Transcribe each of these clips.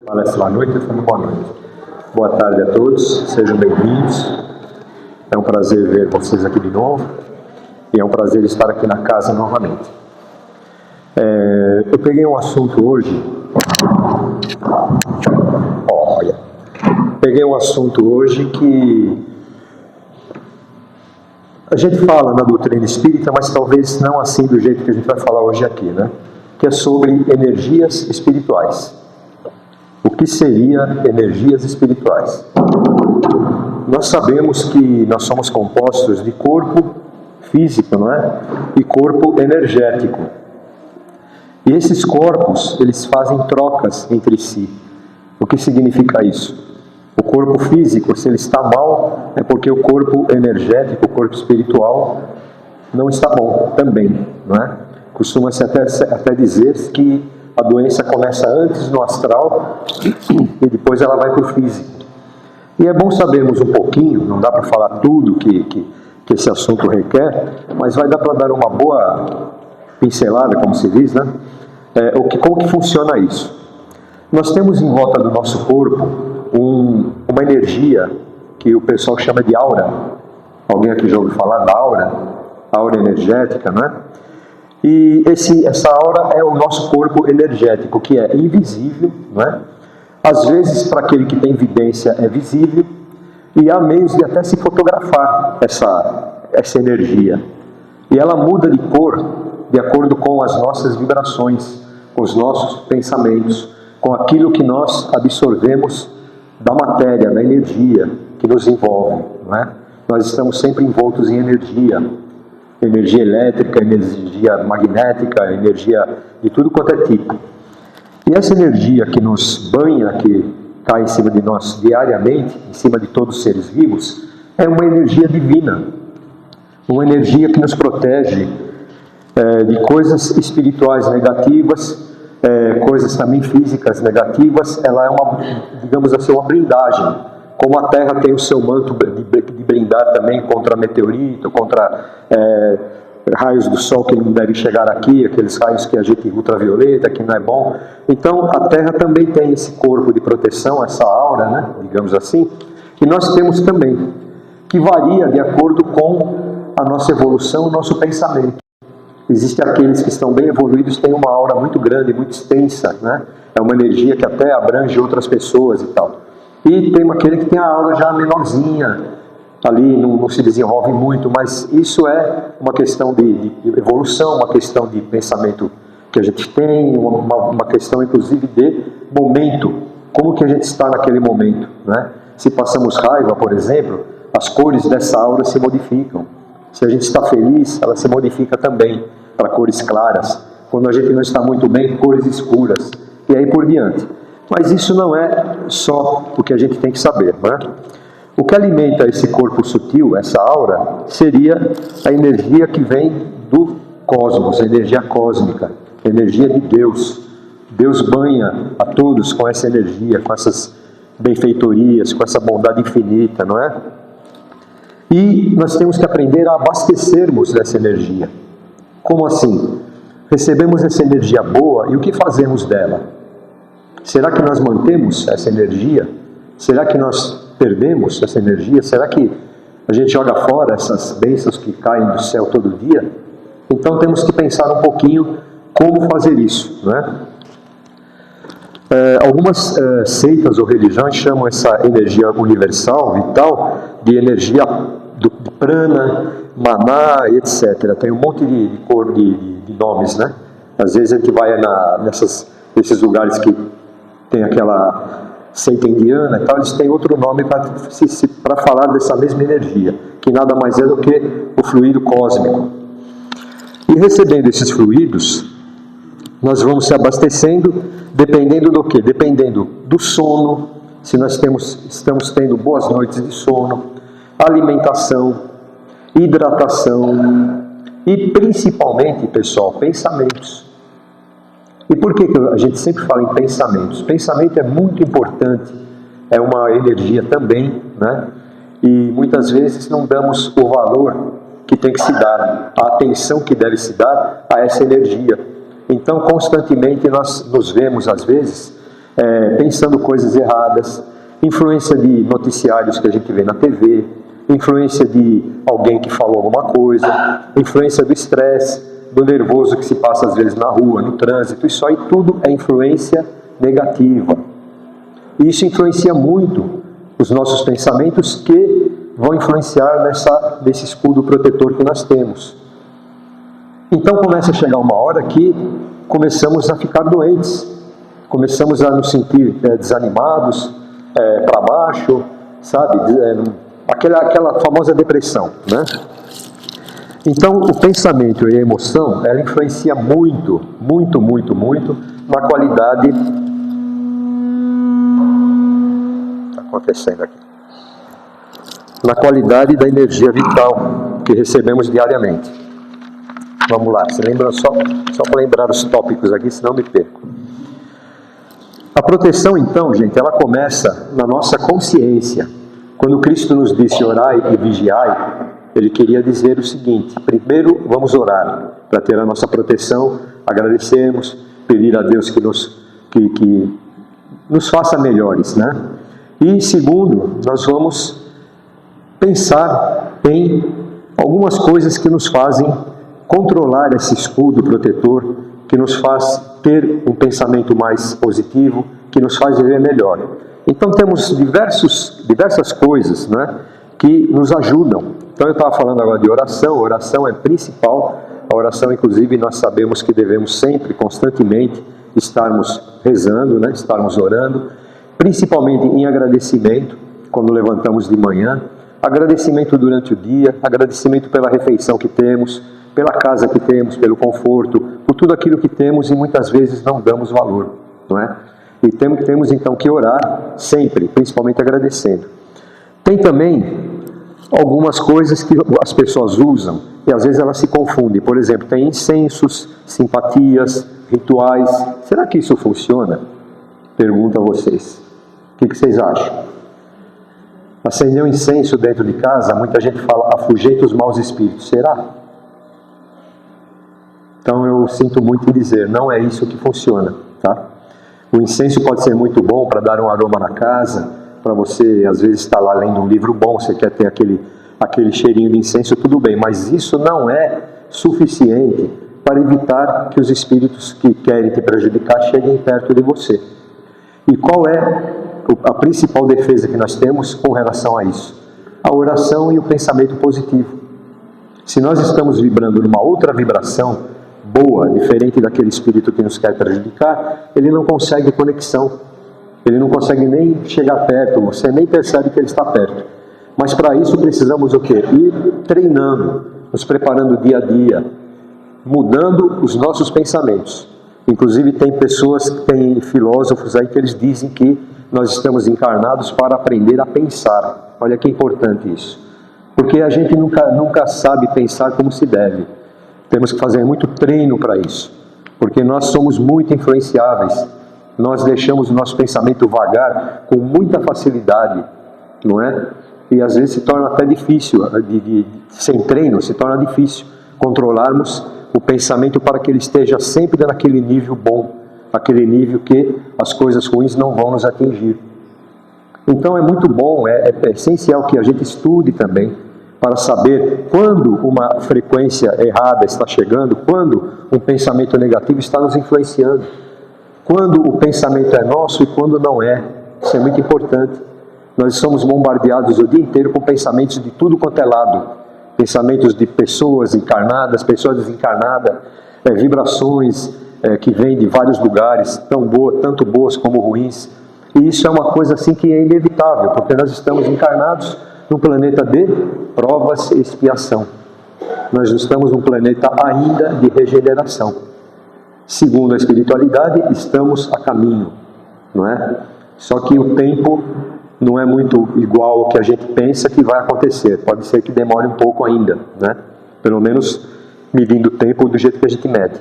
Palestra à noite, então boa noite. Boa tarde a todos, sejam bem-vindos. É um prazer ver vocês aqui de novo e é um prazer estar aqui na casa novamente. Eu peguei um assunto hoje. Peguei um assunto hoje que a gente fala na doutrina espírita, mas talvez não assim do jeito que a gente vai falar hoje aqui, né? Que é sobre energias espirituais. O que seria energias espirituais? Nós sabemos que nós somos compostos de corpo físico, não é? E corpo energético. E esses corpos, eles fazem trocas entre si. O que significa isso? O corpo físico, se ele está mal, é porque o corpo energético, o corpo espiritual, não está bom também, não é? Costuma-se até dizer que a doença começa antes no astral e depois ela vai para o físico. E é bom sabermos um pouquinho, não dá para falar tudo que esse assunto requer, mas vai dar para dar uma boa pincelada, como se diz, né? Como que funciona isso? Nós temos em volta do nosso corpo uma energia que o pessoal chama de aura. Alguém aqui já ouviu falar da aura? Aura energética, não é? E essa aura é o nosso corpo energético, que é invisível, não é? Às vezes, para aquele que tem vidência, é visível, e há meios de até se fotografar essa energia. E ela muda de cor de acordo com as nossas vibrações, com os nossos pensamentos, com aquilo que nós absorvemos da matéria, da energia que nos envolve, não é? Nós estamos sempre envoltos em energia elétrica, energia magnética, energia de tudo quanto é tipo. E essa energia que nos banha, que cai em cima de nós diariamente, em cima de todos os seres vivos, é uma energia divina, uma energia que nos protege de coisas espirituais negativas, coisas também físicas negativas. Ela é digamos assim, uma blindagem. Como a Terra tem o seu manto de blindar também contra meteorito, contra raios do Sol que não devem chegar aqui, aqueles raios que a gente ultravioleta, que não é bom. Então a Terra também tem esse corpo de proteção, essa aura, né, digamos assim, que nós temos também, que varia de acordo com a nossa evolução, o nosso pensamento. Existem aqueles que estão bem evoluídos, têm uma aura muito grande, muito extensa, né? É uma energia que até abrange outras pessoas e tal. E tem aquele que tem a aura já menorzinha, ali não se desenvolve muito, mas isso é uma questão de evolução, uma questão de pensamento que a gente tem, uma questão inclusive de momento, como que a gente está naquele momento, né? Se passamos raiva, por exemplo, as cores dessa aura se modificam. Se a gente está feliz, ela se modifica também para cores claras. Quando a gente não está muito bem, cores escuras. E aí por diante. Mas isso não é só o que a gente tem que saber, não é? O que alimenta esse corpo sutil, essa aura, seria a energia que vem do cosmos, a energia cósmica, a energia de Deus. Deus banha a todos com essa energia, com essas benfeitorias, com essa bondade infinita, não é? E nós temos que aprender a abastecermos dessa energia. Como assim? Recebemos essa energia boa e o que fazemos dela? Será que nós mantemos essa energia? Será que nós perdemos essa energia? Será que a gente joga fora essas bênçãos que caem do céu todo dia? Então temos que pensar um pouquinho como fazer isso, não é? Algumas seitas ou religiões chamam essa energia universal, vital, de energia de prana, maná, etc. Tem um monte de nomes, né? Às vezes a gente vai nesses lugares que tem aquela seita indiana e tal, eles têm outro nome para falar dessa mesma energia, que nada mais é do que o fluido cósmico. E recebendo esses fluidos, nós vamos se abastecendo, dependendo do quê? Dependendo do sono, se nós estamos tendo boas noites de sono, alimentação, hidratação e principalmente, pessoal, pensamentos. E por que a gente sempre fala em pensamentos? Pensamento é muito importante, é uma energia também, né? E muitas vezes não damos o valor que tem que se dar, a atenção que deve se dar a essa energia. Então, constantemente nós nos vemos, às vezes, pensando coisas erradas, influência de noticiários que a gente vê na TV, influência de alguém que falou alguma coisa, influência do estresse, do nervoso que se passa às vezes na rua, no trânsito. Isso aí tudo é influência negativa. E isso influencia muito os nossos pensamentos, que vão influenciar nesse escudo protetor que nós temos. Então começa a chegar uma hora que começamos a ficar doentes, começamos a nos sentir desanimados, para baixo, sabe? Aquela famosa depressão, né? Então o pensamento e a emoção, ela influencia muito, muito, muito, muito na qualidade... Está acontecendo aqui. Na qualidade da energia vital que recebemos diariamente. Vamos lá, se lembra só para lembrar os tópicos aqui, senão me perco. A proteção, então, gente, ela começa na nossa consciência. Quando Cristo nos disse orai e vigiai, Ele queria dizer o seguinte: primeiro vamos orar para ter a nossa proteção, agradecermos, pedir a Deus que nos faça melhores, né? E segundo, nós vamos pensar em algumas coisas que nos fazem controlar esse escudo protetor, que nos faz ter um pensamento mais positivo, que nos faz viver melhor. Então temos diversas coisas, né, que nos ajudam. Então eu estava falando agora de oração. A oração é principal. A oração, inclusive, nós sabemos que devemos sempre, constantemente, estarmos rezando, né, estarmos orando, principalmente em agradecimento, quando levantamos de manhã, agradecimento durante o dia, agradecimento pela refeição que temos, pela casa que temos, pelo conforto, por tudo aquilo que temos e muitas vezes não damos valor, não é? E temos então que orar sempre, principalmente agradecendo. Tem também algumas coisas que as pessoas usam e às vezes elas se confundem. Por exemplo, tem incensos, simpatias, rituais. Será que isso funciona? Pergunto a vocês. O que vocês acham? Acender um incenso dentro de casa, muita gente fala, afugenta os maus espíritos. Será? Então eu sinto muito em dizer, não é isso que funciona, tá? O incenso pode ser muito bom para dar um aroma na casa, para você, às vezes, estar lá lendo um livro bom, você quer ter aquele cheirinho de incenso, tudo bem, mas isso não é suficiente para evitar que os espíritos que querem te prejudicar cheguem perto de você. E qual é a principal defesa que nós temos com relação a isso? A oração e o pensamento positivo. Se nós estamos vibrando numa outra vibração boa, diferente daquele espírito que nos quer prejudicar, ele não consegue conexão, ele não consegue nem chegar perto, você nem percebe que ele está perto. Mas para isso precisamos o quê? Ir treinando, nos preparando dia a dia, mudando os nossos pensamentos. Inclusive tem filósofos aí que eles dizem que nós estamos encarnados para aprender a pensar. Olha que importante isso. Porque a gente nunca sabe pensar como se deve. Temos que fazer muito treino para isso. Porque nós somos muito influenciáveis. Nós deixamos o nosso pensamento vagar com muita facilidade, não é? E às vezes se torna até difícil, sem treino, se torna difícil controlarmos o pensamento para que ele esteja sempre naquele nível bom, aquele nível que as coisas ruins não vão nos atingir. Então é muito bom, é essencial que a gente estude também, para saber quando uma frequência errada está chegando, quando um pensamento negativo está nos influenciando, quando o pensamento é nosso e quando não é. Isso é muito importante. Nós somos bombardeados o dia inteiro com pensamentos de tudo quanto é lado. Pensamentos de pessoas encarnadas, pessoas desencarnadas, vibrações que vêm de vários lugares, tanto boas como ruins. E isso é uma coisa assim que é inevitável, porque nós estamos encarnados num planeta de provas e expiação. Nós estamos num planeta ainda de regeneração. Segundo a espiritualidade, estamos a caminho, não é? Só que o tempo não é muito igual ao que a gente pensa que vai acontecer. Pode ser que demore um pouco ainda, né? Pelo menos medindo o tempo do jeito que a gente mede.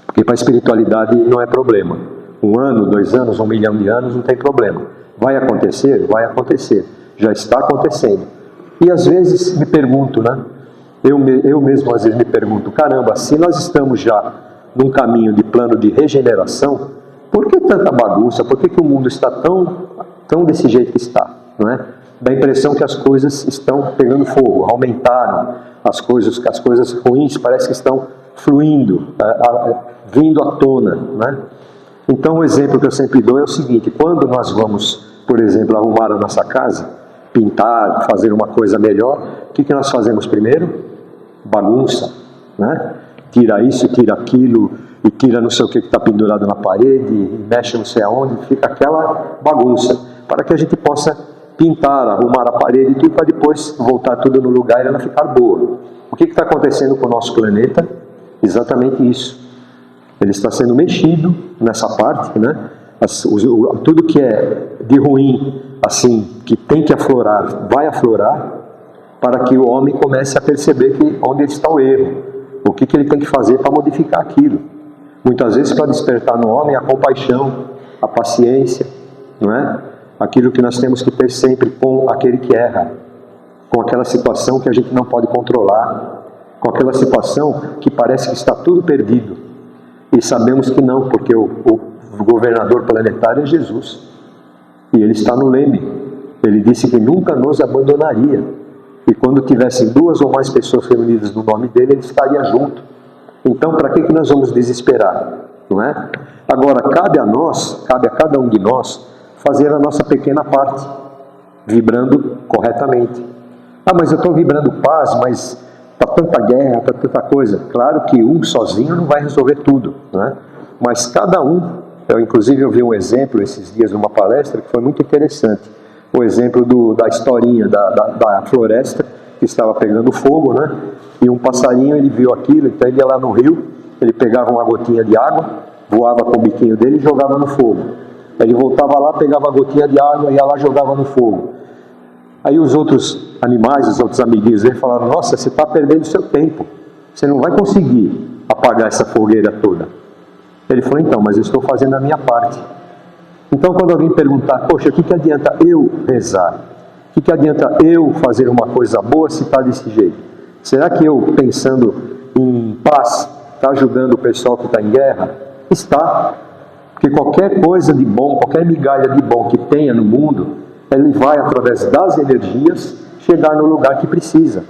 Porque para a espiritualidade não é problema. 1 ano, 2 anos, 1 milhão de anos, não tem problema. Vai acontecer? Vai acontecer. Já está acontecendo. E às vezes me pergunto, né? Eu mesmo às vezes me pergunto, caramba, se nós estamos já num caminho de plano de regeneração, por que tanta bagunça? Por que o mundo está tão desse jeito que está? Não é? Dá a impressão que as coisas estão pegando fogo, aumentaram, as coisas ruins parece que estão fluindo, vindo à tona. Não é? Então o exemplo que eu sempre dou é o seguinte: quando nós vamos, por exemplo, arrumar a nossa casa, pintar, fazer uma coisa melhor, o que nós fazemos primeiro? Bagunça, né? Tira isso, tira aquilo, e tira não sei o que está pendurado na parede, e mexe não sei aonde, fica aquela bagunça, para que a gente possa pintar, arrumar a parede e tudo, para depois voltar tudo no lugar e ela ficar boa. O que está acontecendo com o nosso planeta? Exatamente isso. Ele está sendo mexido nessa parte, né? Tudo que é de ruim, assim, que tem que aflorar, vai aflorar, para que o homem comece a perceber onde está o erro, o que ele tem que fazer para modificar aquilo. Muitas vezes para despertar no homem a compaixão, a paciência, não é? Aquilo que nós temos que ter sempre com aquele que erra, com aquela situação que a gente não pode controlar, com aquela situação que parece que está tudo perdido. E sabemos que não, porque o governador planetário é Jesus. E ele está no leme. Ele disse que nunca nos abandonaria. E quando tivessem 2 ou mais pessoas reunidas no nome dele, ele estaria junto. Então, para que nós vamos desesperar? Não é? Agora, cabe a cada um de nós, fazer a nossa pequena parte, vibrando corretamente. Ah, mas eu estou vibrando paz, mas está tanta guerra, está tanta coisa. Claro que um sozinho não vai resolver tudo, né? Mas cada um, eu vi um exemplo esses dias numa palestra que foi muito interessante. O exemplo da historinha da floresta que estava pegando fogo, né? E um passarinho, ele viu aquilo, então ele ia lá no rio, ele pegava uma gotinha de água, voava com o biquinho dele e jogava no fogo. Ele voltava lá, pegava a gotinha de água, ia lá e jogava no fogo. Aí os outros animais, os outros amiguinhos dele falaram: nossa, você está perdendo o seu tempo, você não vai conseguir apagar essa fogueira toda. Ele falou: então, mas eu estou fazendo a minha parte. Então quando alguém perguntar: poxa, o que adianta eu rezar? O que adianta eu fazer uma coisa boa se está desse jeito? Será que eu, pensando em paz, está ajudando o pessoal que está em guerra? Está. Porque qualquer coisa de bom, qualquer migalha de bom que tenha no mundo, ele vai, através das energias, chegar no lugar que precisa.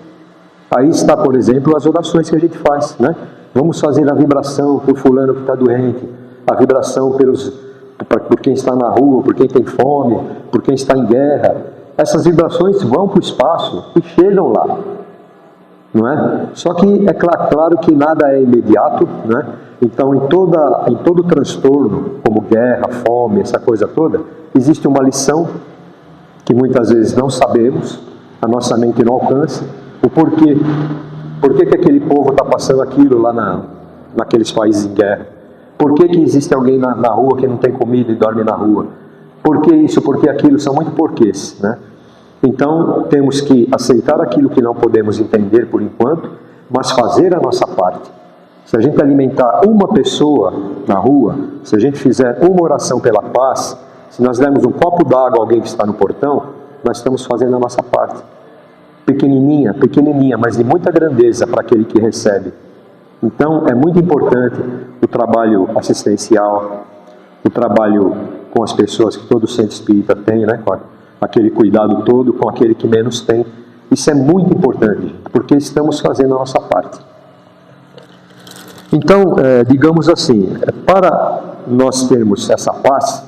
Aí está, por exemplo, as orações que a gente faz, né? Vamos fazer a vibração por fulano que está doente, a vibração por quem está na rua, por quem tem fome, por quem está em guerra. Essas vibrações vão para o espaço e chegam lá, não é? Só que é claro que nada é imediato, né? Então, em todo transtorno, como guerra, fome, essa coisa toda, existe uma lição que muitas vezes não sabemos, a nossa mente não alcança, o porquê. Por que aquele povo está passando aquilo lá naqueles países em guerra? Por que existe alguém na rua que não tem comida e dorme na rua? Por que isso, por que aquilo? São muito porquês, né? Então, temos que aceitar aquilo que não podemos entender por enquanto, mas fazer a nossa parte. Se a gente alimentar uma pessoa na rua, se a gente fizer uma oração pela paz, se nós dermos um copo d'água a alguém que está no portão, nós estamos fazendo a nossa parte. Pequenininha, mas de muita grandeza para aquele que recebe. Então, é muito importante o trabalho assistencial, o trabalho com as pessoas que todo centro espírita tem, né? Com aquele cuidado todo, com aquele que menos tem. Isso é muito importante, porque estamos fazendo a nossa parte. Então, digamos assim, para nós termos essa paz,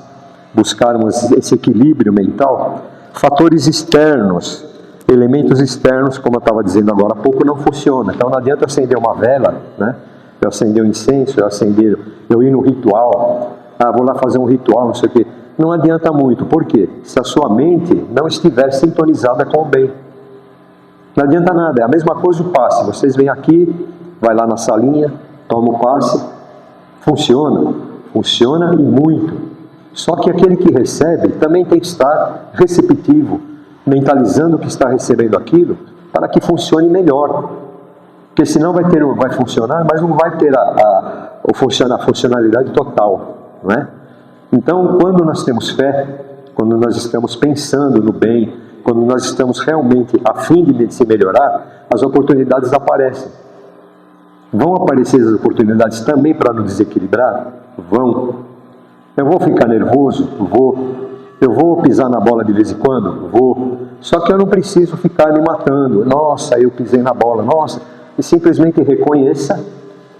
buscarmos esse equilíbrio mental, fatores externos, elementos externos, como eu estava dizendo agora há pouco, não funcionam. Então não adianta acender uma vela, né? Eu acender um incenso, eu ir no ritual, vou lá fazer um ritual, não sei o quê. Não adianta muito. Por quê? Se a sua mente não estiver sintonizada com o bem. Não adianta nada. É a mesma coisa o passe. Vocês vêm aqui, vai lá na salinha, toma o passe. Funciona e muito. Só que aquele que recebe também tem que estar receptivo, mentalizando que está recebendo aquilo, para que funcione melhor. Porque senão vai funcionar, mas não vai ter a funcionalidade total, não é? Então, quando nós temos fé, quando nós estamos pensando no bem, quando nós estamos realmente a fim de se melhorar, as oportunidades aparecem. Vão aparecer as oportunidades também para nos desequilibrar? Vão. Eu vou ficar nervoso? Vou. Eu vou pisar na bola de vez em quando? Vou. Só que eu não preciso ficar me matando. Nossa, eu pisei na bola, nossa. E simplesmente reconheça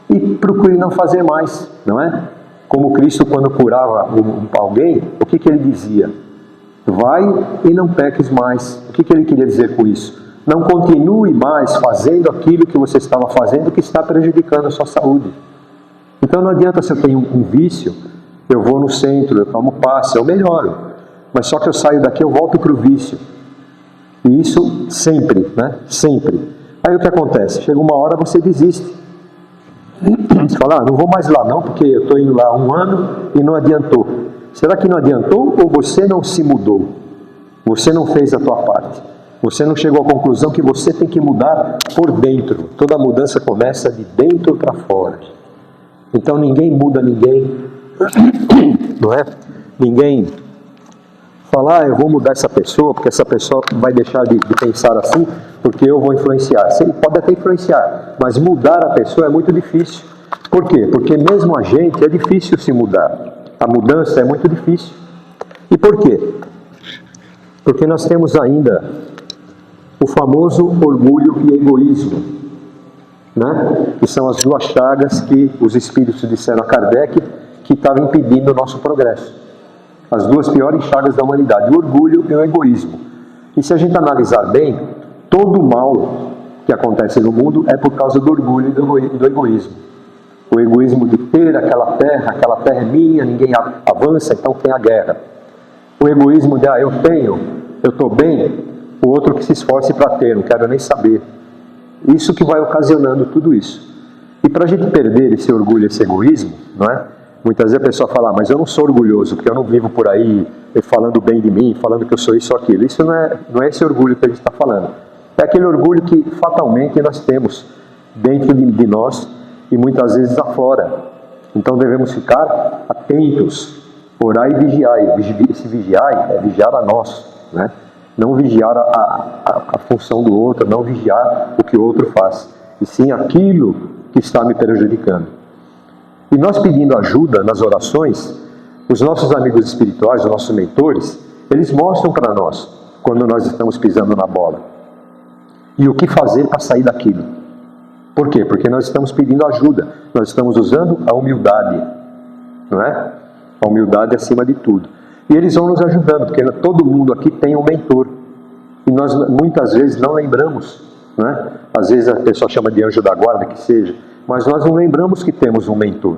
e procure não fazer mais, não é? Como Cristo, quando curava alguém, o que ele dizia? Vai e não peques mais. O que ele queria dizer com isso? Não continue mais fazendo aquilo que você estava fazendo que está prejudicando a sua saúde. Então não adianta se eu tenho um vício, eu vou no centro, eu tomo passe, eu melhoro. Mas só que eu saio daqui, eu volto para o vício. E isso sempre, né? Sempre. Aí o que acontece? Chega uma hora, você desiste. Você fala, não vou mais lá não, porque eu estou indo lá há 1 ano e não adiantou. Será que não adiantou ou você não se mudou? Você não fez a tua parte. Você não chegou à conclusão que você tem que mudar por dentro. Toda mudança começa de dentro para fora. Então ninguém muda ninguém, não é? Ninguém fala, eu vou mudar essa pessoa, porque essa pessoa vai deixar de pensar assim, porque eu vou influenciar. Você pode até influenciar, mas mudar a pessoa é muito difícil. Por quê? Porque mesmo a gente é difícil se mudar. A mudança é muito difícil. E por quê? Porque nós temos ainda o famoso orgulho e egoísmo, né? Que são as 2 chagas que os espíritos disseram a Kardec que estavam impedindo o nosso progresso. As 2 piores chagas da humanidade, o orgulho e o egoísmo. E se a gente analisar bem, todo o mal que acontece no mundo é por causa do orgulho e do egoísmo. O egoísmo de ter aquela terra é minha, ninguém avança, então tem a guerra. O egoísmo de, eu tenho, eu estou bem, o outro que se esforce para ter, não quero nem saber. Isso que vai ocasionando tudo isso. E para a gente perder esse orgulho e esse egoísmo, não é? Muitas vezes a pessoa fala, mas eu não sou orgulhoso, porque eu não vivo por aí falando bem de mim, falando que eu sou isso ou aquilo. Isso não é esse orgulho que a gente está falando. É aquele orgulho que fatalmente nós temos dentro de nós e muitas vezes aflora. Então devemos ficar atentos, orar e vigiar. Esse vigiar é vigiar a nós, né? Não vigiar a função do outro, não vigiar o que o outro faz, e sim aquilo que está me prejudicando. E nós pedindo ajuda nas orações, os nossos amigos espirituais, os nossos mentores, eles mostram para nós quando nós estamos pisando na bola. E o que fazer para sair daquilo. Por quê? Porque nós estamos pedindo ajuda, nós estamos usando a humildade, não é? A humildade acima de tudo. E eles vão nos ajudando, porque todo mundo aqui tem um mentor. E nós muitas vezes não lembramos, não é? Às vezes a pessoa chama de anjo da guarda, que seja, mas nós não lembramos que temos um mentor.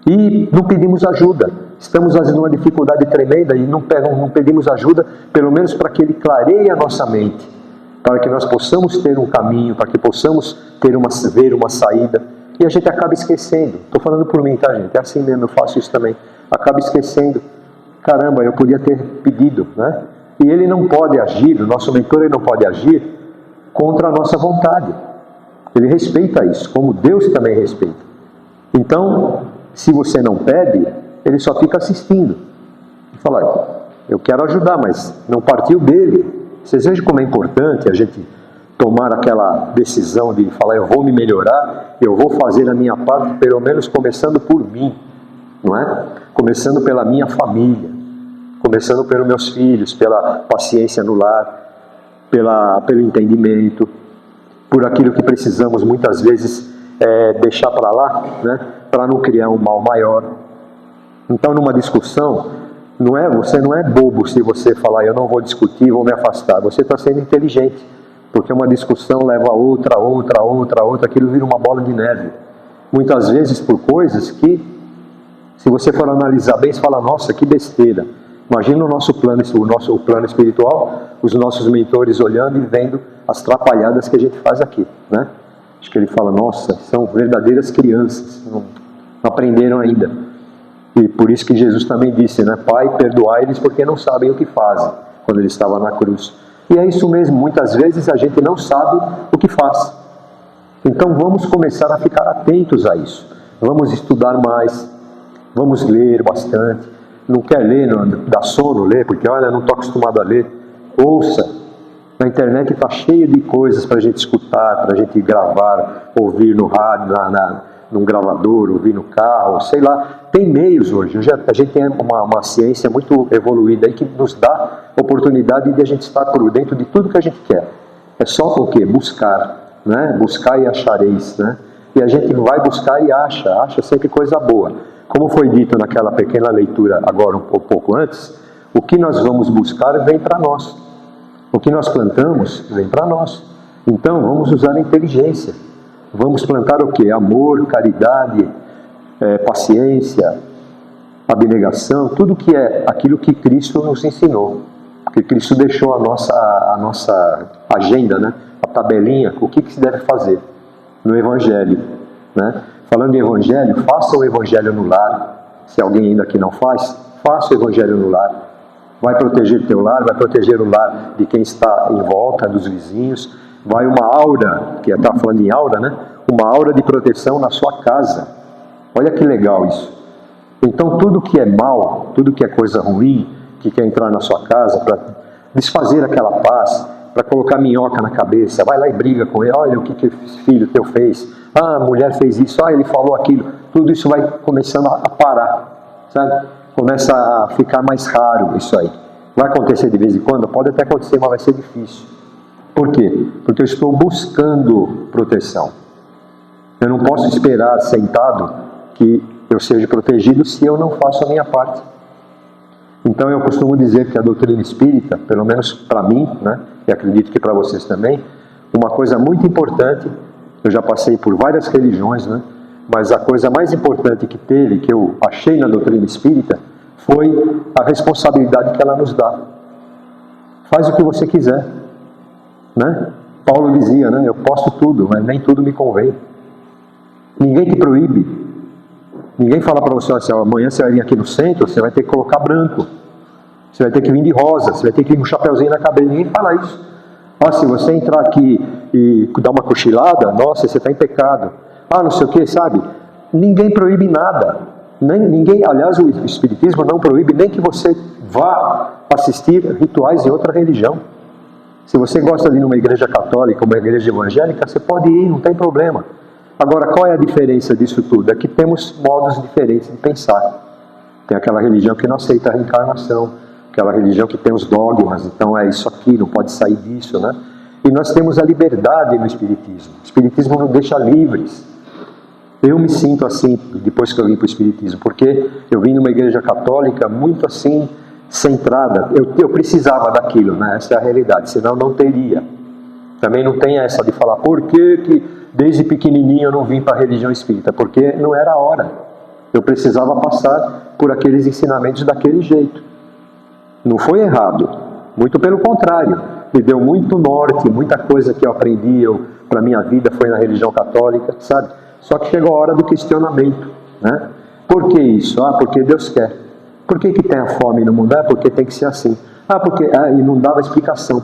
E não pedimos ajuda. Estamos numa dificuldade tremenda e não pedimos ajuda, pelo menos para que ele clareie a nossa mente, para que nós possamos ter um caminho, para que possamos ver uma saída. E a gente acaba esquecendo. Estou falando por mim, tá, gente? É assim mesmo, eu faço isso também. Acaba esquecendo. Caramba, eu podia ter pedido, né? E ele não pode agir, o nosso mentor ele não pode agir contra a nossa vontade. Ele respeita isso, como Deus também respeita. Então, se você não pede, ele só fica assistindo. E fala, eu quero ajudar, mas não partiu dele. Vocês vejam como é importante a gente tomar aquela decisão de falar, eu vou me melhorar, eu vou fazer a minha parte, pelo menos começando por mim, não é? Começando pela minha família, começando pelos meus filhos, pela paciência no lar, pelo entendimento, por aquilo que precisamos muitas vezes deixar para lá, né? Para não criar um mal maior. Então, numa discussão, você não é bobo se você falar, eu não vou discutir, vou me afastar. Você está sendo inteligente, porque uma discussão leva a outra, aquilo vira uma bola de neve. Muitas vezes por coisas que, se você for analisar bem, você fala, nossa, que besteira. Imagina o nosso plano espiritual, os nossos mentores olhando e vendo as trapalhadas que a gente faz aqui, né? Acho que ele fala, nossa, são verdadeiras crianças, não aprenderam ainda. E por isso que Jesus também disse, né? Pai, perdoai-lhes porque não sabem o que fazem, quando ele estava na cruz. E é isso mesmo, muitas vezes a gente não sabe o que faz. Então vamos começar a ficar atentos a isso. Vamos estudar mais, vamos ler bastante. Não quer ler, não dá sono ler, porque olha, não estou acostumado a ler. Ouça. Na internet está cheio de coisas para a gente escutar, para a gente gravar, ouvir no rádio, num gravador, ouvir no carro, sei lá. Tem meios hoje. A gente tem uma ciência muito evoluída aí que nos dá oportunidade de a gente estar por dentro de tudo que a gente quer. É só o quê? Buscar, né? Buscar e achareis, né? E a gente vai buscar e acha sempre coisa boa. Como foi dito naquela pequena leitura agora um pouco antes, o que nós vamos buscar vem para nós. O que nós plantamos vem para nós. Então vamos usar a inteligência. Vamos plantar o quê? Amor, caridade, paciência, abnegação, tudo que é aquilo que Cristo nos ensinou. Porque Cristo deixou a nossa agenda, né? A tabelinha, o que se deve fazer no Evangelho, né? Falando em Evangelho, faça o Evangelho no lar. Se alguém ainda aqui não faz, faça o Evangelho no lar. Vai proteger teu lar, vai proteger o lar de quem está em volta, dos vizinhos. Vai uma aura, que está falando em aura, né? Uma aura de proteção na sua casa. Olha que legal isso. Então tudo que é mal, tudo que é coisa ruim, que quer entrar na sua casa para desfazer aquela paz, para colocar minhoca na cabeça, vai lá e briga com ele, olha o que esse filho teu fez, a mulher fez isso, ele falou aquilo, tudo isso vai começando a parar, sabe? Começa a ficar mais raro isso aí. Vai acontecer de vez em quando? Pode até acontecer, mas vai ser difícil. Por quê? Porque eu estou buscando proteção. Eu não posso esperar sentado que eu seja protegido se eu não faço a minha parte. Então eu costumo dizer que a doutrina espírita, pelo menos para mim, né, e acredito que para vocês também, uma coisa muito importante, eu já passei por várias religiões, né, mas a coisa mais importante que teve, que eu achei na doutrina espírita, foi a responsabilidade que ela nos dá. Faz o que você quiser, né? Paulo dizia, né, eu posso tudo, mas nem tudo me convém. Ninguém te proíbe. Ninguém fala para você, assim, amanhã você vai vir aqui no centro, você vai ter que colocar branco. Você vai ter que vir de rosa, você vai ter que ir com um chapeuzinho na cabeça. Ninguém fala isso. Se você entrar aqui e dar uma cochilada, nossa, você está em pecado. Não sei o que, sabe? Ninguém proíbe nada. Ninguém, aliás, o Espiritismo não proíbe nem que você vá assistir rituais de outra religião. Se você gosta de ir numa igreja católica, uma igreja evangélica, você pode ir, não tem problema. Agora, qual é a diferença disso tudo? É que temos modos diferentes de pensar. Tem aquela religião que não aceita a reencarnação, aquela religião que tem os dogmas, então é isso aqui, não pode sair disso, né? E nós temos a liberdade no Espiritismo. O Espiritismo nos deixa livres. Eu me sinto assim, depois que eu vim para o Espiritismo, porque eu vim numa igreja católica muito assim, centrada. Eu precisava daquilo, né? Essa é a realidade, senão não teria. Também não tem essa de falar, por que desde pequenininho eu não vim para a religião espírita? Porque não era a hora. Eu precisava passar por aqueles ensinamentos daquele jeito. Não foi errado, muito pelo contrário. Me deu muito norte, muita coisa que eu aprendi para a minha vida foi na religião católica, sabe? Só que chegou a hora do questionamento, né? Por que isso? Porque Deus quer. Por que tem a fome no mundo? Porque tem que ser assim. E não dava explicação.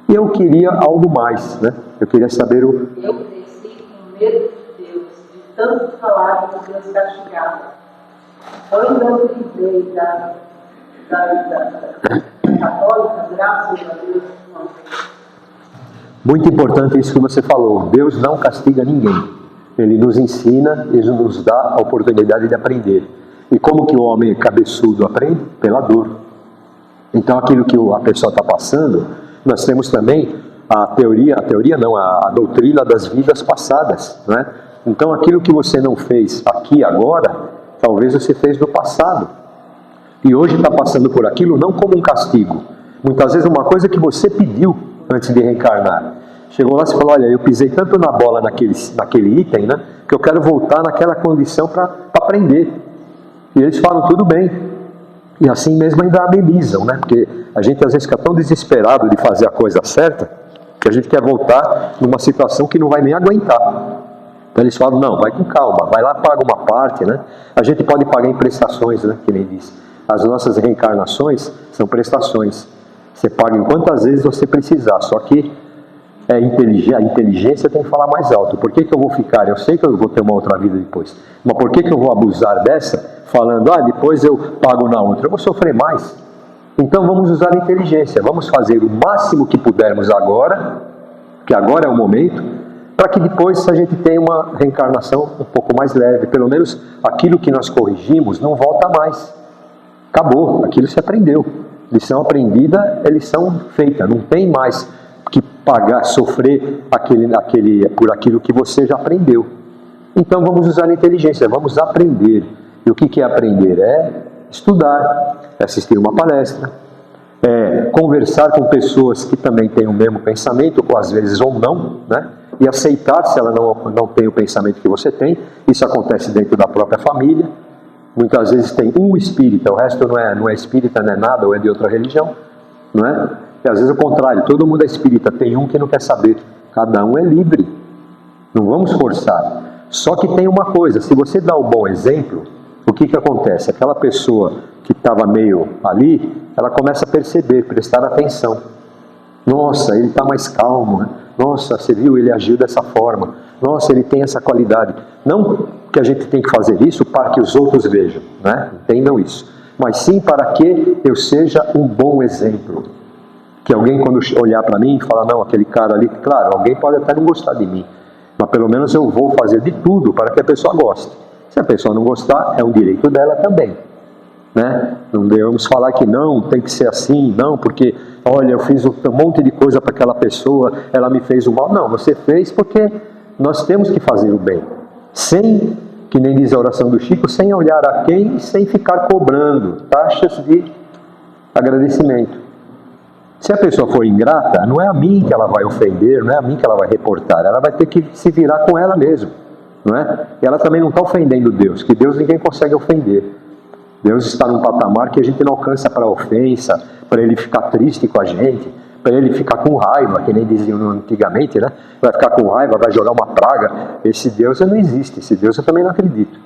E eu queria algo mais, né? Eu queria saber o... Eu cresci com medo de Deus, de tanto falar que Deus castigava. Eu endoidei da católica, graças a Deus. Muito importante isso que você falou. Deus não castiga ninguém. Ele nos ensina, Ele nos dá a oportunidade de aprender. E como que o homem cabeçudo aprende? Pela dor. Então aquilo que a pessoa está passando, nós temos também a doutrina das vidas passadas, né? Então aquilo que você não fez aqui agora, talvez você fez no passado. E hoje está passando por aquilo não como um castigo. Muitas vezes uma coisa que você pediu antes de reencarnar. Chegou lá e falou, olha, eu pisei tanto na bola naquele item, né, que eu quero voltar naquela condição para aprender. E eles falam, tudo bem. E assim mesmo ainda amenizam, né? Porque a gente às vezes fica tão desesperado de fazer a coisa certa, que a gente quer voltar numa situação que não vai nem aguentar. Então eles falam, não, vai com calma, vai lá, paga uma parte, né? A gente pode pagar em prestações, né? Que nem disse. As nossas reencarnações são prestações. Você paga em quantas vezes você precisar, só que a inteligência tem que falar mais alto. Por que eu vou ficar? Eu sei que eu vou ter uma outra vida depois. Mas por que eu vou abusar dessa, falando, depois eu pago na outra? Eu vou sofrer mais. Então vamos usar a inteligência. Vamos fazer o máximo que pudermos agora, que agora é o momento, para que depois a gente tenha uma reencarnação um pouco mais leve. Pelo menos aquilo que nós corrigimos não volta mais. Acabou, aquilo se aprendeu. Lição aprendida é lição feita, não tem mais que pagar, sofrer por aquilo que você já aprendeu. Então vamos usar a inteligência, vamos aprender. E o que é aprender? É estudar, é assistir uma palestra, é conversar com pessoas que também têm o mesmo pensamento, ou às vezes ou não, né? E aceitar se ela não tem o pensamento que você tem. Isso acontece dentro da própria família. Muitas vezes tem um espírita, o resto não é espírita, não é nada, ou é de outra religião, não é? E às vezes é o contrário, todo mundo é espírita, tem um que não quer saber. Cada um é livre, não vamos forçar. Só que tem uma coisa, se você dá o bom exemplo, o que acontece? Aquela pessoa que estava meio ali, ela começa a perceber, prestar atenção. Nossa, ele está mais calmo, né? Nossa, você viu, ele agiu dessa forma. Nossa, ele tem essa qualidade. Não que a gente tem que fazer isso para que os outros vejam, né? Entendam isso. Mas sim para que eu seja um bom exemplo. Que alguém, quando olhar para mim, fala, não, aquele cara ali, claro, alguém pode até não gostar de mim, mas pelo menos eu vou fazer de tudo para que a pessoa goste. Se a pessoa não gostar, é um direito dela também, né? Não devemos falar que não, tem que ser assim, não, porque, olha, eu fiz um monte de coisa para aquela pessoa, ela me fez o mal. Não, você fez porque nós temos que fazer o bem, sem, que nem diz a oração do Chico, sem olhar a quem, sem ficar cobrando taxas de agradecimento. Se a pessoa for ingrata, não é a mim que ela vai ofender, não é a mim que ela vai reportar, ela vai ter que se virar com ela mesma, não é? E ela também não está ofendendo Deus, que Deus ninguém consegue ofender. Deus está num patamar que a gente não alcança para ofensa, para ele ficar triste com a gente, para ele ficar com raiva, que nem diziam antigamente, né? Vai ficar com raiva, vai jogar uma praga. Esse Deus não existe, esse Deus eu também não acredito.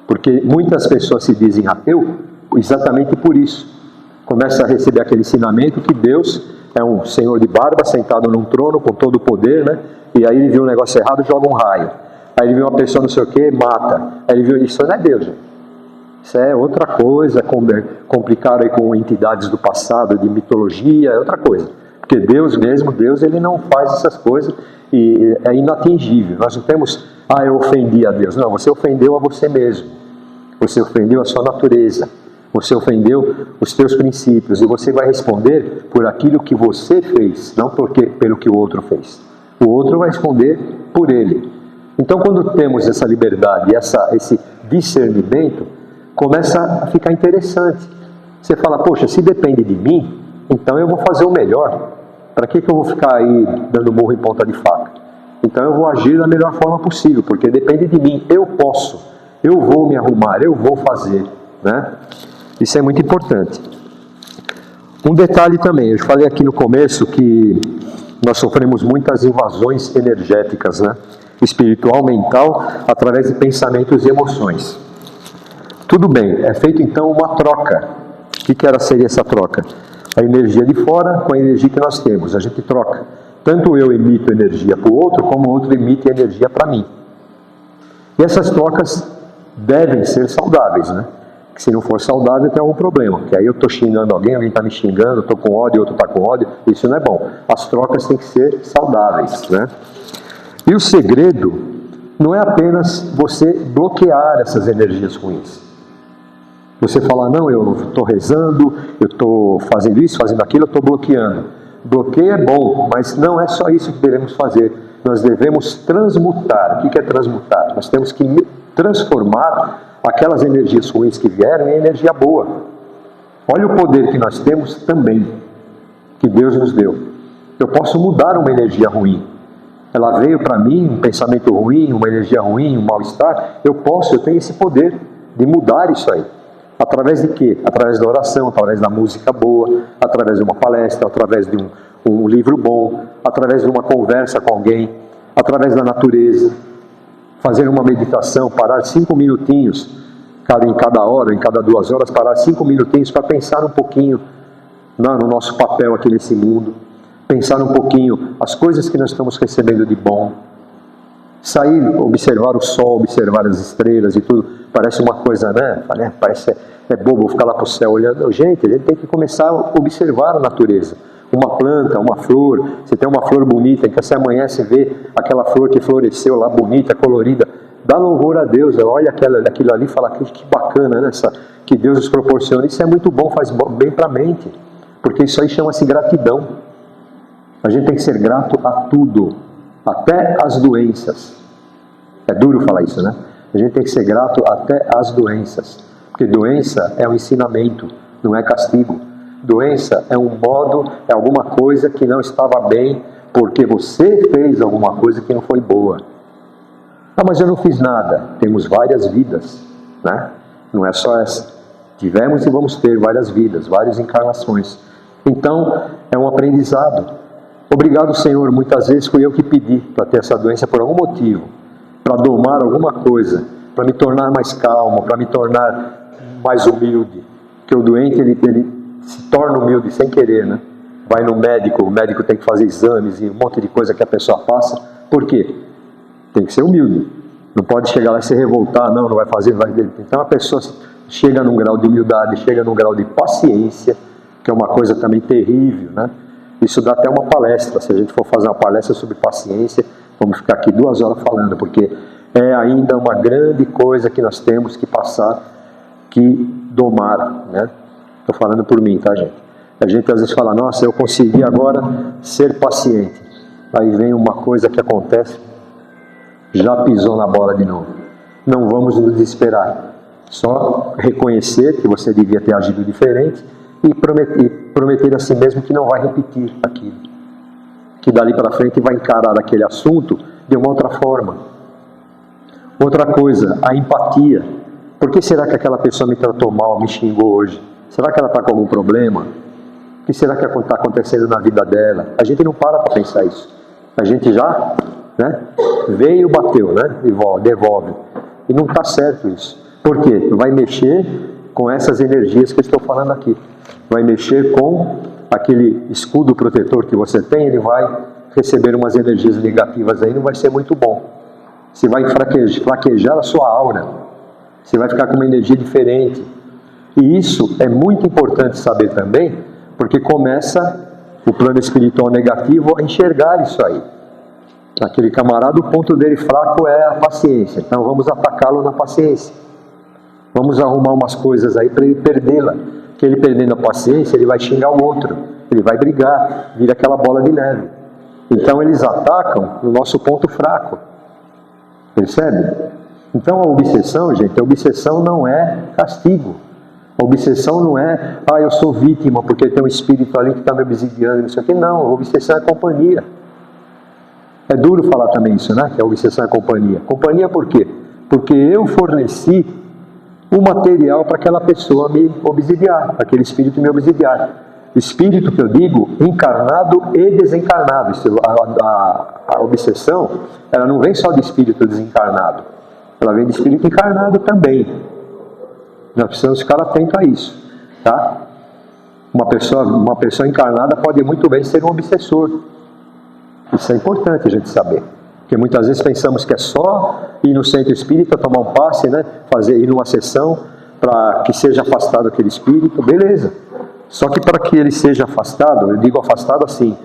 Porque muitas pessoas se dizem ateu exatamente por isso. Começa a receber aquele ensinamento que Deus é um senhor de barba sentado num trono com todo o poder, né? E aí ele viu um negócio errado, joga um raio. Aí ele viu uma pessoa não sei o que, mata. Aí ele viu isso, não é Deus, gente. Isso é outra coisa, complicado aí com entidades do passado, de mitologia, é outra coisa. Porque Deus mesmo, Deus, ele não faz essas coisas e é inatingível. Nós não temos, eu ofendi a Deus. Não, você ofendeu a você mesmo. Você ofendeu a sua natureza. Você ofendeu os teus princípios e você vai responder por aquilo que você fez, não pelo que o outro fez. O outro vai responder por ele. Então, quando temos essa liberdade, esse discernimento, começa a ficar interessante. Você fala, poxa, se depende de mim, então eu vou fazer o melhor. Para que eu vou ficar aí dando murro em ponta de faca? Então eu vou agir da melhor forma possível, porque depende de mim. Eu posso, eu vou me arrumar, eu vou fazer, né? Isso é muito importante. Um detalhe também, eu falei aqui no começo que nós sofremos muitas invasões energéticas, né? Espiritual, mental, através de pensamentos e emoções. Tudo bem, é feito então uma troca. O que seria essa troca? A energia de fora com a energia que nós temos. A gente troca. Tanto eu emito energia para o outro, como o outro emite energia para mim. E essas trocas devem ser saudáveis, né? Se não for saudável, tem algum problema. Porque aí eu estou xingando alguém está me xingando, estou com ódio, outro está com ódio. Isso não é bom. As trocas têm que ser saudáveis, né? E o segredo não é apenas você bloquear essas energias ruins. Você fala, não, eu estou rezando, eu estou fazendo isso, fazendo aquilo, eu estou bloqueando. Bloqueio é bom, mas não é só isso que devemos fazer. Nós devemos transmutar. O que é transmutar? Nós temos que transformar aquelas energias ruins que vieram em energia boa. Olha o poder que nós temos também, que Deus nos deu. Eu posso mudar uma energia ruim. Ela veio para mim, um pensamento ruim, uma energia ruim, um mal-estar. Eu tenho esse poder de mudar isso aí. Através de quê? Através da oração, através da música boa, através de uma palestra, através de um livro bom, através de uma conversa com alguém, através da natureza. Fazer uma meditação, parar 5 minutinhos, em cada hora, em cada 2 horas, parar 5 minutinhos para pensar um pouquinho no nosso papel aqui nesse mundo, pensar um pouquinho as coisas que nós estamos recebendo de bom, sair, observar o sol, observar as estrelas e tudo, parece uma coisa, né? Parece bobo ficar lá para o céu olhando. Gente, a gente tem que começar a observar a natureza. Uma planta, uma flor, você tem uma flor bonita, então você amanhece e vê aquela flor que floresceu lá, bonita, colorida, dá louvor a Deus, olha aquilo ali e fala, que bacana, né? Que Deus nos proporciona. Isso é muito bom, faz bem para a mente, porque isso aí chama-se gratidão. A gente tem que ser grato a tudo, até as doenças. É duro falar isso, né? A gente tem que ser grato até às doenças, porque doença é um ensinamento, não é castigo. Doença é um modo, é alguma coisa que não estava bem, porque você fez alguma coisa que não foi boa. Ah, mas eu não fiz nada. Temos várias vidas, né? Não é só essa. Tivemos e vamos ter várias vidas, várias encarnações. Então, é um aprendizado. Obrigado, Senhor, muitas vezes fui eu que pedi para ter essa doença por algum motivo, para domar alguma coisa, para me tornar mais calmo, para me tornar mais humilde. Porque o doente, ele se torna humilde sem querer, né? Vai no médico, o médico tem que fazer exames e um monte de coisa que a pessoa passa. Por quê? Tem que ser humilde. Não pode chegar lá e se revoltar, não vai fazer, vai. Então a pessoa chega num grau de humildade, chega num grau de paciência, que é uma coisa também terrível, né? Isso dá até uma palestra. Se a gente for fazer uma palestra sobre paciência, vamos ficar aqui 2 horas falando, porque é ainda uma grande coisa que nós temos que passar, que domar, né? Estou falando por mim, tá, gente? A gente às vezes fala, nossa, eu consegui agora ser paciente. Aí vem uma coisa que acontece, já pisou na bola de novo. Não vamos nos desesperar. Só reconhecer que você devia ter agido diferente e prometer a si mesmo que não vai repetir aquilo. Que dali para frente vai encarar aquele assunto de uma outra forma. Outra coisa, a empatia. Por que será que aquela pessoa me tratou mal, me xingou hoje? Será que ela está com algum problema? O que será que está acontecendo na vida dela? A gente não para pensar isso. A gente já, né, veio e bateu, né, e devolve. E não está certo isso. Por quê? Vai mexer com essas energias que eu estou falando aqui. Vai mexer com aquele escudo protetor que você tem, ele vai receber umas energias negativas aí, não vai ser muito bom. Você vai fraquejar a sua aura. Você vai ficar com uma energia diferente. E isso é muito importante saber também, porque começa o plano espiritual negativo a enxergar isso aí. Aquele camarada, o ponto dele fraco é a paciência. Então vamos atacá-lo na paciência. Vamos arrumar umas coisas aí para ele perdê-la. Porque ele perdendo a paciência, ele vai xingar o outro. Ele vai brigar, vira aquela bola de neve. Então eles atacam no nosso ponto fraco. Percebe? Então a obsessão, gente, a obsessão não é castigo. A obsessão não é, eu sou vítima porque tem um espírito ali que está me obsidiando, não sei o quê. Não, a obsessão é companhia. É duro falar também isso, né? Que a obsessão é companhia. Companhia por quê? Porque eu forneci o material para aquela pessoa me obsidiar, para aquele espírito me obsidiar. Espírito que eu digo, encarnado e desencarnado. A obsessão, ela não vem só de espírito desencarnado. Ela vem de espírito encarnado também. Nós precisamos ficar atentos a isso, tá? Uma pessoa encarnada pode muito bem ser um obsessor. Isso é importante a gente saber. Porque muitas vezes pensamos que é só ir no centro espírita, tomar um passe, né? Ir numa sessão para que seja afastado aquele espírito, beleza. Só que para que ele seja afastado, eu digo afastado assim,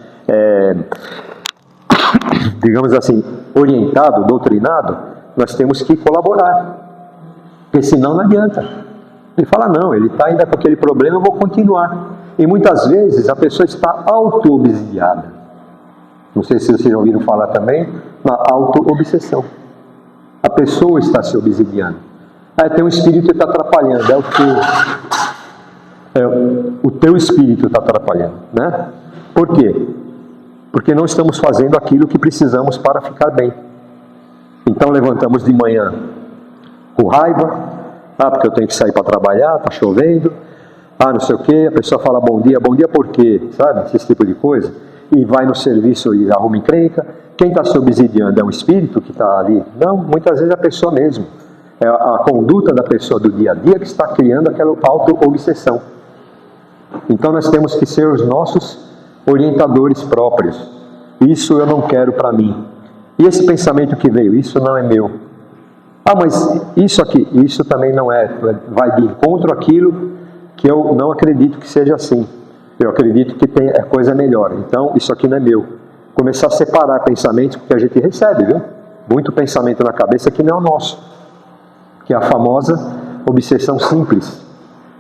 digamos assim, orientado, doutrinado, nós temos que colaborar. Porque senão não adianta. Ele fala, não, ele está ainda com aquele problema, eu vou continuar. E muitas vezes a pessoa está auto-obsidiada. Não sei se vocês já ouviram falar também, na auto-obsessão. A pessoa está se obsidiando. Tem um espírito que está atrapalhando, o teu espírito está atrapalhando, né? Por quê? Porque não estamos fazendo aquilo que precisamos para ficar bem. Então levantamos de manhã com raiva, porque eu tenho que sair para trabalhar, está chovendo, não sei o quê, a pessoa fala bom dia por quê? Sabe, esse tipo de coisa. E vai no serviço e arruma encrenca. Quem está se obsidiando é um espírito que está ali? Não, muitas vezes é a pessoa mesmo. É a conduta da pessoa do dia a dia que está criando aquela auto-obsessão. Então nós temos que ser os nossos orientadores próprios. Isso eu não quero para mim. E esse pensamento que veio, isso não é meu. Mas isso aqui, isso também não é. Vai de encontro àquilo que eu não acredito que seja assim. Eu acredito que é coisa melhor. Então, isso aqui não é meu. Começar a separar pensamentos que a gente recebe, viu? Muito pensamento na cabeça que não é o nosso. Que é a famosa obsessão simples.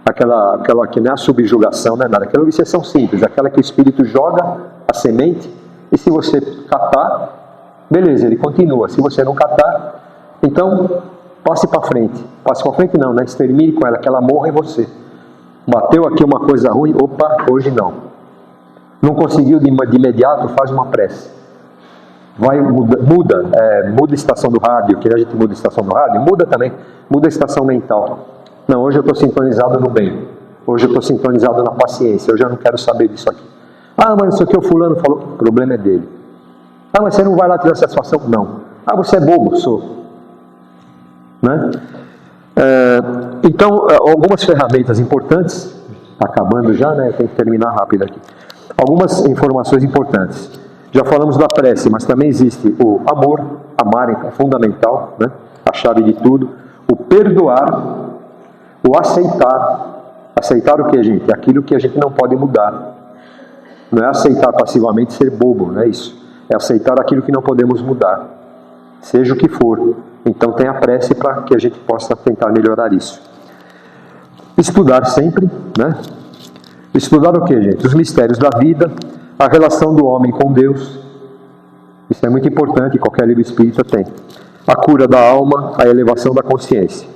Aquela que não é a subjugação, não é nada. Aquela obsessão simples, aquela que o espírito joga a semente e se você catar, beleza, ele continua. Se você não catar, então passe para frente. Passe para frente não, né? Extermine com ela, que ela morra em você. Bateu aqui uma coisa ruim, opa, hoje não. Não conseguiu de imediato, faz uma prece. Vai, muda a estação do rádio, que a gente muda a estação do rádio, muda também, muda a estação mental. Não, hoje eu estou sintonizado no bem. Hoje eu estou sintonizado na paciência. Eu já não quero saber disso aqui. Ah, mas isso aqui o fulano falou. O problema é dele. Ah, mas você não vai lá tirar satisfação? Não. Ah, você é bobo? Sou. Né? Então, algumas ferramentas importantes. Está acabando já, né? Tem que terminar rápido aqui. Algumas informações importantes. Já falamos da prece, mas também existe o amor. Amar é fundamental, né? A chave de tudo. O perdoar. O aceitar. Aceitar o que, gente? Aquilo que a gente não pode mudar. Não é aceitar passivamente ser bobo, não é isso. É aceitar aquilo que não podemos mudar. Seja o que for. Então tem a prece para que a gente possa tentar melhorar isso. Estudar sempre, né? Estudar o que, gente? Os mistérios da vida, a relação do homem com Deus. Isso é muito importante, qualquer livro espírita tem. A cura da alma, a elevação da consciência.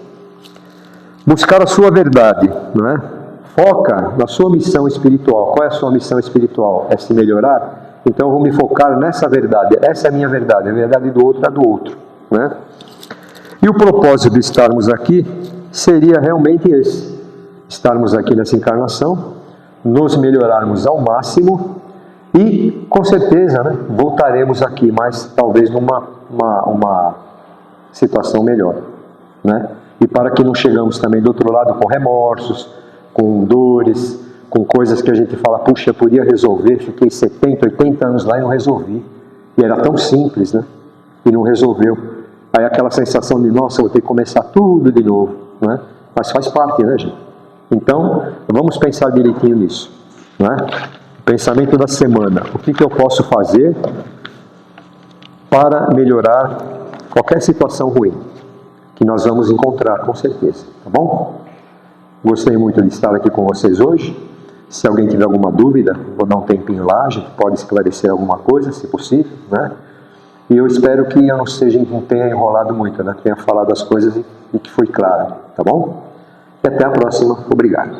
Buscar a sua verdade, não é? Foca na sua missão espiritual. Qual é a sua missão espiritual? É se melhorar? Então eu vou me focar nessa verdade. Essa é a minha verdade. A verdade do outro é do outro, não é? E o propósito de estarmos aqui seria realmente esse. Estarmos aqui nessa encarnação, nos melhorarmos ao máximo e, com certeza, né, voltaremos aqui, mas talvez numa situação melhor, né? E para que não chegamos também do outro lado com remorsos, com dores, com coisas que a gente fala, puxa, eu podia resolver, fiquei 70, 80 anos lá e não resolvi. E era tão simples, né? E não resolveu. Aí aquela sensação de, nossa, eu vou ter que começar tudo de novo, né? Mas faz parte, né, gente? Então, vamos pensar direitinho nisso, né? Pensamento da semana. O que eu posso fazer para melhorar qualquer situação ruim? Que nós vamos encontrar, com certeza, tá bom? Gostei muito de estar aqui com vocês hoje. Se alguém tiver alguma dúvida, vou dar um tempinho lá, a gente pode esclarecer alguma coisa, se possível, né? E eu espero que eu não tenha enrolado muito, né? Que tenha falado as coisas e que foi claro, tá bom? E até a próxima. Obrigado.